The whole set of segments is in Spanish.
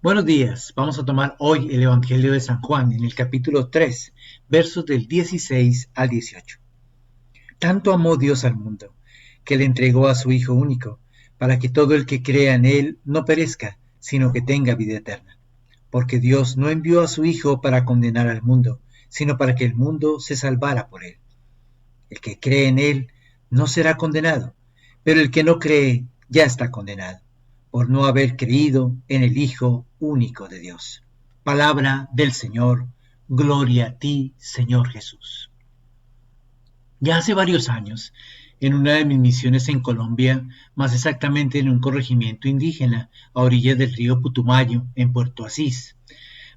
Buenos días, vamos a tomar hoy el Evangelio de San Juan en el capítulo 3, versos del 16 al 18. Tanto amó Dios al mundo, que le entregó a su Hijo único, para que todo el que crea en Él no perezca, sino que tenga vida eterna. Porque Dios no envió a su Hijo para condenar al mundo, sino para que el mundo se salvara por Él. El que cree en Él no será condenado, pero el que no cree ya está condenado, por no haber creído en el Hijo único de Dios. Palabra del Señor, gloria a ti, Señor Jesús. Ya hace varios años, en una de mis misiones en Colombia, más exactamente en un corregimiento indígena a orillas del río Putumayo, en Puerto Asís,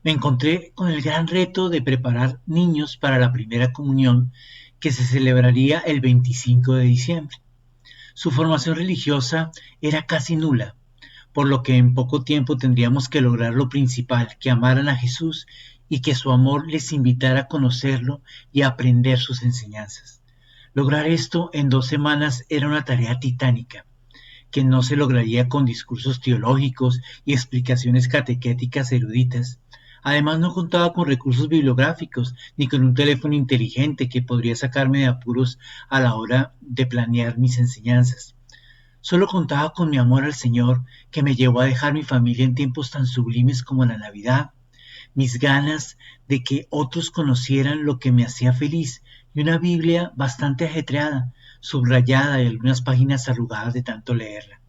me encontré con el gran reto de preparar niños para la primera comunión que se celebraría el 25 de diciembre. Su formación religiosa era casi nula, por lo que en poco tiempo tendríamos que lograr lo principal, que amaran a Jesús y que su amor les invitara a conocerlo y a aprender sus enseñanzas. Lograr esto en 2 semanas era una tarea titánica, que no se lograría con discursos teológicos y explicaciones catequéticas eruditas. Además, no contaba con recursos bibliográficos ni con un teléfono inteligente que podría sacarme de apuros a la hora de planear mis enseñanzas. Solo contaba con mi amor al Señor, que me llevó a dejar mi familia en tiempos tan sublimes como la Navidad, mis ganas de que otros conocieran lo que me hacía feliz y una Biblia bastante ajetreada, subrayada y algunas páginas arrugadas de tanto leerla.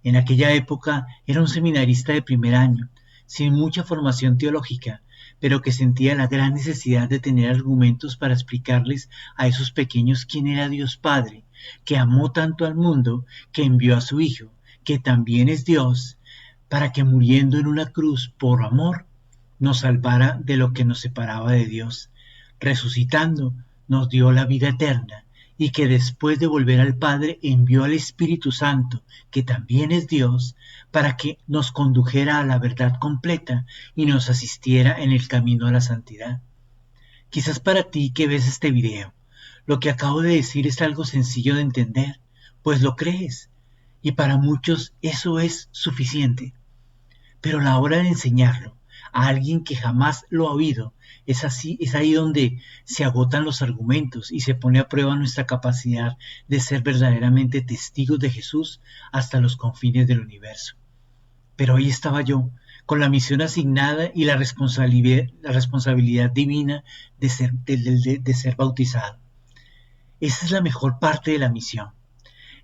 En aquella época era un seminarista de primer año, sin mucha formación teológica, pero que sentía la gran necesidad de tener argumentos para explicarles a esos pequeños quién era Dios Padre, que amó tanto al mundo, que envió a su Hijo, que también es Dios, para que muriendo en una cruz por amor, nos salvara de lo que nos separaba de Dios. Resucitando, nos dio la vida eterna, y que después de volver al Padre envió al Espíritu Santo, que también es Dios, para que nos condujera a la verdad completa y nos asistiera en el camino a la santidad. Quizás para ti que ves este video, lo que acabo de decir es algo sencillo de entender, pues lo crees, y para muchos eso es suficiente. Pero la hora de enseñarlo a alguien que jamás lo ha oído, es ahí donde se agotan los argumentos y se pone a prueba nuestra capacidad de ser verdaderamente testigos de Jesús hasta los confines del universo. Pero ahí estaba yo, con la misión asignada y la responsabilidad divina de ser bautizado. Esa es la mejor parte de la misión,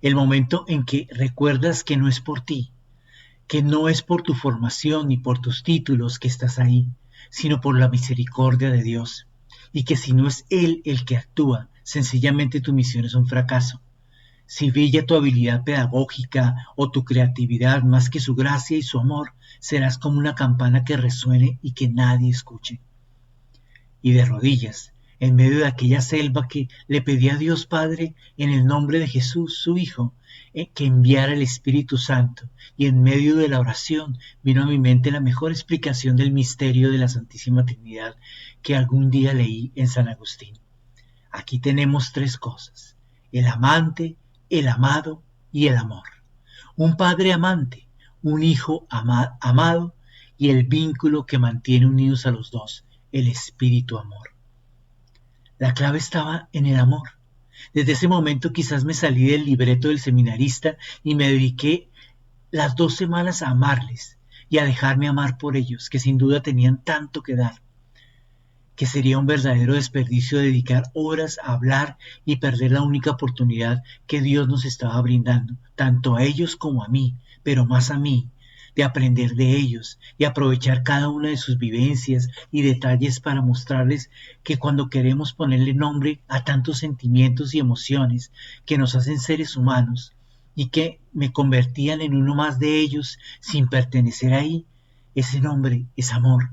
el momento en que recuerdas que no es por ti, que no es por tu formación ni por tus títulos que estás ahí, sino por la misericordia de Dios, y que si no es Él el que actúa, sencillamente tu misión es un fracaso. Si brilla tu habilidad pedagógica o tu creatividad más que su gracia y su amor, serás como una campana que resuene y que nadie escuche. Y de rodillas, en medio de aquella selva, que le pedía a Dios Padre en el nombre de Jesús, su Hijo, que enviara el Espíritu Santo, y en medio de la oración vino a mi mente la mejor explicación del misterio de la Santísima Trinidad que algún día leí en San Agustín. Aquí tenemos tres cosas: el amante, el amado y el amor. Un padre amante, un hijo amado y el vínculo que mantiene unidos a los dos, el espíritu amor. La clave estaba en el amor. Desde ese momento quizás me salí del libreto del seminarista y me dediqué las 2 semanas a amarles y a dejarme amar por ellos, que sin duda tenían tanto que dar, que sería un verdadero desperdicio dedicar horas a hablar y perder la única oportunidad que Dios nos estaba brindando, tanto a ellos como a mí, pero más a mí, de aprender de ellos y aprovechar cada una de sus vivencias y detalles para mostrarles que cuando queremos ponerle nombre a tantos sentimientos y emociones que nos hacen seres humanos y que me convertían en uno más de ellos sin pertenecer ahí, ese nombre es amor.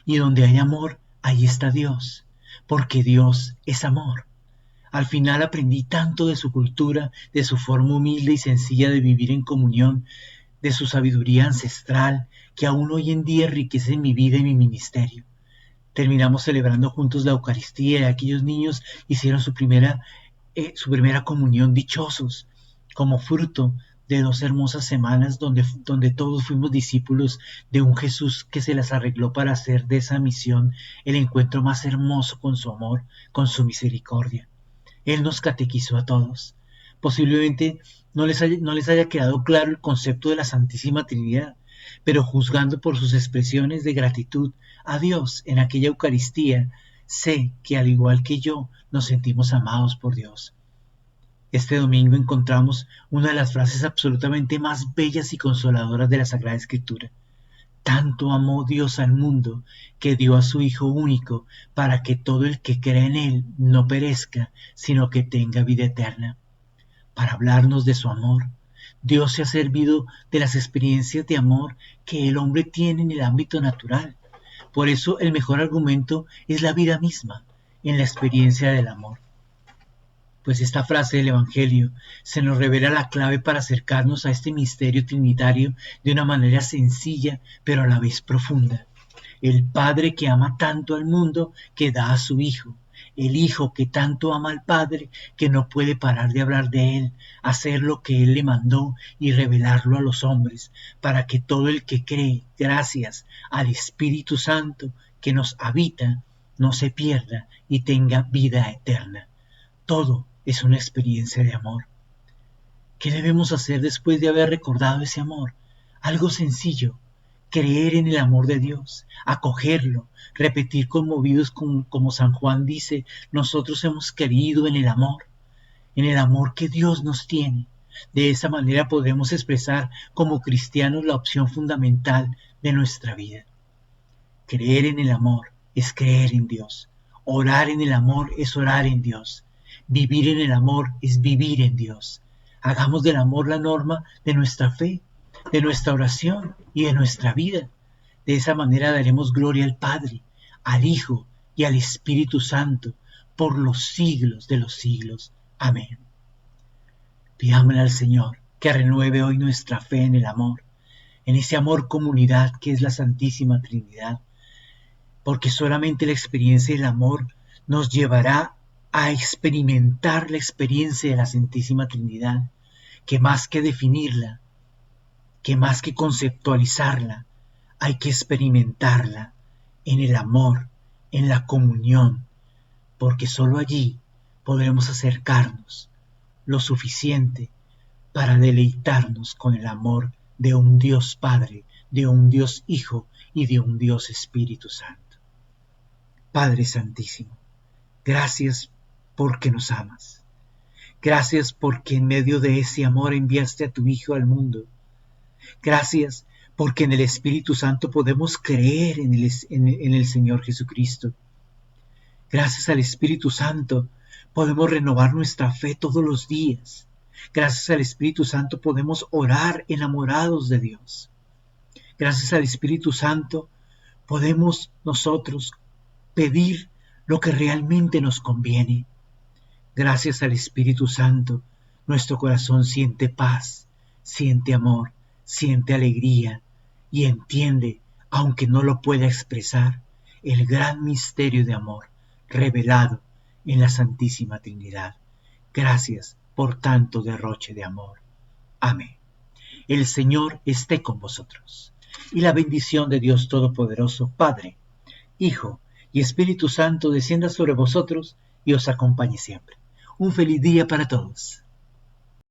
Y donde hay amor, ahí está Dios, porque Dios es amor. Al final aprendí tanto de su cultura, de su forma humilde y sencilla de vivir en comunión, de su sabiduría ancestral, que aún hoy en día enriquece mi vida y mi ministerio. Terminamos celebrando juntos la Eucaristía y aquellos niños hicieron su primera comunión dichosos, como fruto de 2 hermosas semanas donde todos fuimos discípulos de un Jesús que se las arregló para hacer de esa misión el encuentro más hermoso con su amor, con su misericordia. Él nos catequizó a todos. Posiblemente no les haya quedado claro el concepto de la Santísima Trinidad, pero juzgando por sus expresiones de gratitud a Dios en aquella Eucaristía, sé que al igual que yo nos sentimos amados por Dios. Este domingo encontramos una de las frases absolutamente más bellas y consoladoras de la Sagrada Escritura. Tanto amó Dios al mundo que dio a su Hijo único para que todo el que cree en Él no perezca, sino que tenga vida eterna. Para hablarnos de su amor, Dios se ha servido de las experiencias de amor que el hombre tiene en el ámbito natural. Por eso el mejor argumento es la vida misma, en la experiencia del amor. Pues esta frase del Evangelio se nos revela la clave para acercarnos a este misterio trinitario de una manera sencilla, pero a la vez profunda. El Padre que ama tanto al mundo que da a su Hijo. El Hijo que tanto ama al Padre que no puede parar de hablar de Él, hacer lo que Él le mandó y revelarlo a los hombres, para que todo el que cree, gracias al Espíritu Santo que nos habita, no se pierda y tenga vida eterna. Todo es una experiencia de amor. ¿Qué debemos hacer después de haber recordado ese amor? Algo sencillo, creer en el amor de Dios, acogerlo, repetir conmovidos como San Juan dice, nosotros hemos creído en el amor que Dios nos tiene. De esa manera podremos expresar como cristianos la opción fundamental de nuestra vida. Creer en el amor es creer en Dios. Orar en el amor es orar en Dios. Vivir en el amor es vivir en Dios. Hagamos del amor la norma de nuestra fe, de nuestra oración y de nuestra vida. De esa manera daremos gloria al Padre, al Hijo y al Espíritu Santo por los siglos de los siglos. Amén. Pidámosle al Señor que renueve hoy nuestra fe en el amor, en ese amor comunidad que es la Santísima Trinidad, porque solamente la experiencia del amor nos llevará a experimentar la experiencia de la Santísima Trinidad, que más que definirla, que más que conceptualizarla, hay que experimentarla en el amor, en la comunión, porque sólo allí podremos acercarnos lo suficiente para deleitarnos con el amor de un Dios Padre, de un Dios Hijo y de un Dios Espíritu Santo. Padre Santísimo, gracias porque nos amas. Gracias porque en medio de ese amor enviaste a tu Hijo al mundo. Gracias porque en el Espíritu Santo podemos creer en el Señor Jesucristo. Gracias al Espíritu Santo podemos renovar nuestra fe todos los días. Gracias al Espíritu Santo podemos orar enamorados de Dios. Gracias al Espíritu Santo podemos nosotros pedir lo que realmente nos conviene. Gracias al Espíritu Santo, nuestro corazón siente paz, siente amor, siente alegría y entiende, aunque no lo pueda expresar, el gran misterio de amor revelado en la Santísima Trinidad. Gracias por tanto derroche de amor. Amén. El Señor esté con vosotros, y la bendición de Dios Todopoderoso, Padre, Hijo y Espíritu Santo descienda sobre vosotros y os acompañe siempre. Un feliz día para todos.